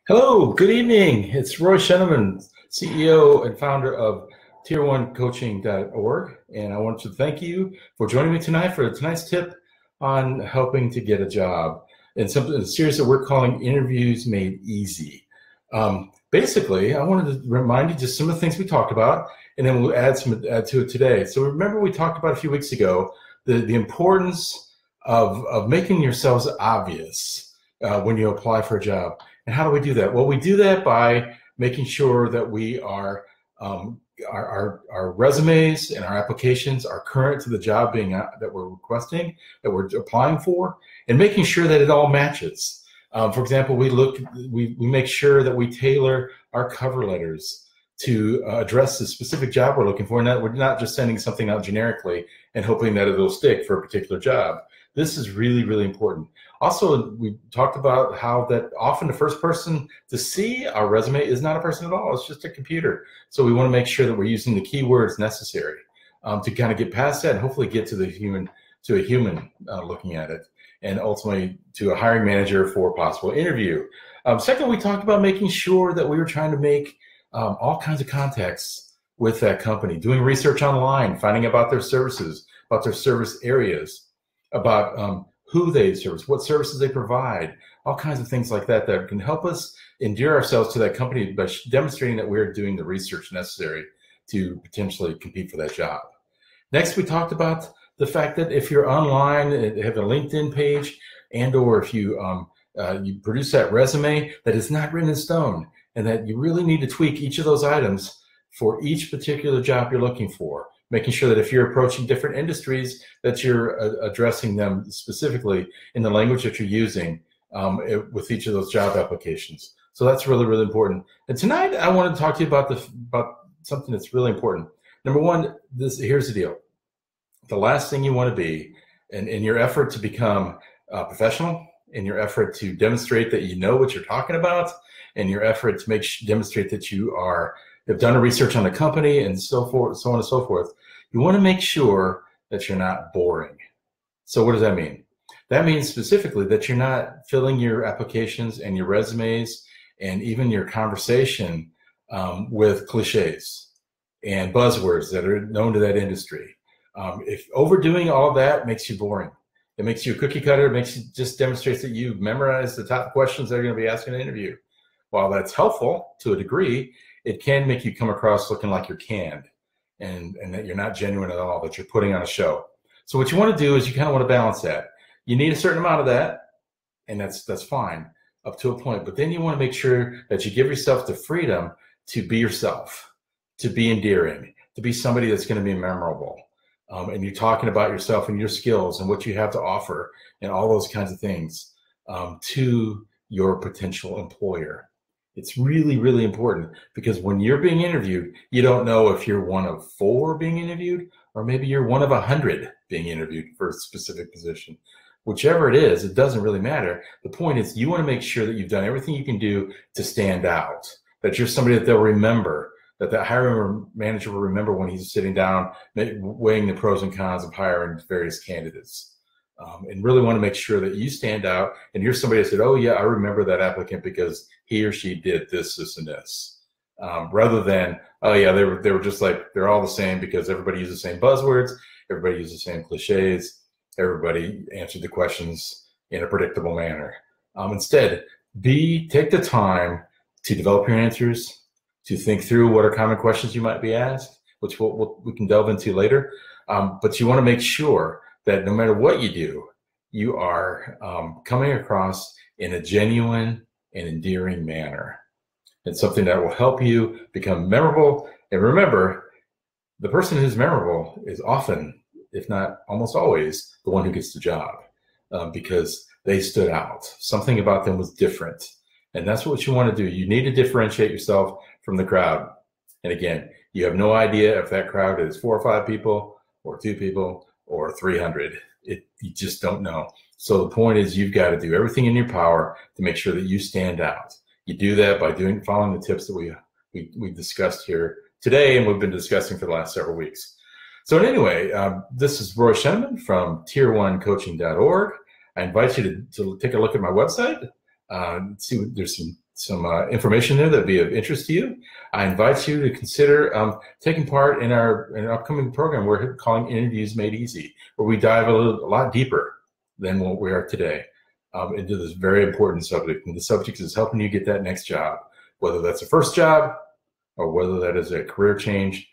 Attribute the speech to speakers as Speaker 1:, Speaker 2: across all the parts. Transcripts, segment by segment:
Speaker 1: Hello, good evening. It's Roy Sheneman, CEO and founder of Tier1Coaching.org, and I want to thank you for joining me tonight for tonight's tip on helping to get a job and something a series that we're calling Interviews Made Easy. Basically, I wanted to remind you just some of the things we talked about, and then we'll add to it today. So remember, we talked about a few weeks ago the importance of making yourselves obvious when you apply for a job. And how do we do that? Well, we do that by making sure that we are our resumes and our applications are current to the job that we're requesting, that we're applying for, and making sure that it all matches. For example, we make sure that we tailor our cover letters to address the specific job we're looking for, and that we're not just sending something out generically and hoping that it'll stick for a particular job. This is really, really important. Also, we talked about how that often the first person to see our resume is not a person at all. It's just a computer. So we want to make sure that we're using the keywords necessary to kind of get past that and hopefully get to a human looking at it, and ultimately to a hiring manager for a possible interview. Second, we talked about making sure that we were trying to make all kinds of contacts with that company, doing research online, finding about their services, about their service areas, about who they service, what services they provide, all kinds of things like that that can help us endear ourselves to that company by demonstrating that we're doing the research necessary to potentially compete for that job. Next, we talked about the fact that if you're online and have a LinkedIn page, and or if you you produce that resume that is not written in stone, and that you really need to tweak each of those items for each particular job you're looking for, making sure that if you're approaching different industries, that you're addressing them specifically in the language that you're using with each of those job applications. So that's really, really important. And tonight, I want to talk to you about something that's really important. Number one, here's the deal. The last thing you want to be, in your effort to become professional, in your effort to demonstrate that you know what you're talking about, in your effort to demonstrate that you have done a research on the company and so forth, so on and so forth, you want to make sure that you're not boring. So what does that mean? That means specifically that you're not filling your applications and your resumes and even your conversation with cliches and buzzwords that are known to that industry. If overdoing all that makes you boring, it makes you a cookie cutter, it just demonstrates that you memorize the top questions that are going to be asked in an interview. While that's helpful to a degree, it can make you come across looking like you're canned and that you're not genuine at all, that you're putting on a show. So what you want to do is you kind of want to balance that. You need a certain amount of that, and that's fine up to a point. But then you want to make sure that you give yourself the freedom to be yourself, to be endearing, to be somebody that's going to be memorable. And you're talking about yourself and your skills and what you have to offer and all those kinds of things to your potential employer. It's really, really important, because when you're being interviewed, you don't know if you're one of 4 being interviewed, or maybe you're one of 100 being interviewed for a specific position. Whichever it is, it doesn't really matter. The point is you want to make sure that you've done everything you can do to stand out, that you're somebody that they'll remember, that the hiring manager will remember when he's sitting down, weighing the pros and cons of hiring various candidates. And really want to make sure that you stand out and you're somebody that said, oh yeah, I remember that applicant because he or she did this, this, and this. Rather than, oh yeah, they were just like, they're all the same because everybody uses the same buzzwords, everybody uses the same cliches, everybody answered the questions in a predictable manner. Instead, take the time to develop your answers, to think through what are common questions you might be asked, which we can delve into later. But you want to make sure that no matter what you do, you are coming across in a genuine and endearing manner. It's something that will help you become memorable. And remember, the person who's memorable is often, if not almost always, the one who gets the job because they stood out. Something about them was different. And that's what you want to do. You need to differentiate yourself from the crowd. And again, you have no idea if that crowd is 4 or 5 people or 2 people or 300. You just don't know. So the point is you've got to do everything in your power to make sure that you stand out. You do that by following the tips that we discussed here today and we've been discussing for the last several weeks. So anyway, this is Roy Sheneman from Tier1Coaching.org. I invite you to take a look at my website. See, there's some information there that'd be of interest to you. I invite you to consider taking part in an upcoming program we're calling Interviews Made Easy, where we dive a lot deeper than what we are today into this very important subject. And the subject is helping you get that next job, whether that's a first job or whether that is a career change,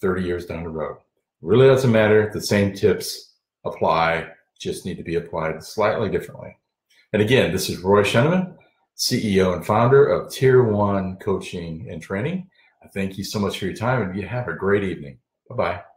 Speaker 1: 30 years down the road. Really doesn't matter. The same tips apply, just need to be applied slightly differently. And again, this is Roy Schoeneman, CEO and founder of Tier 1 Coaching and Training. I thank you so much for your time, and you have a great evening. Bye-bye.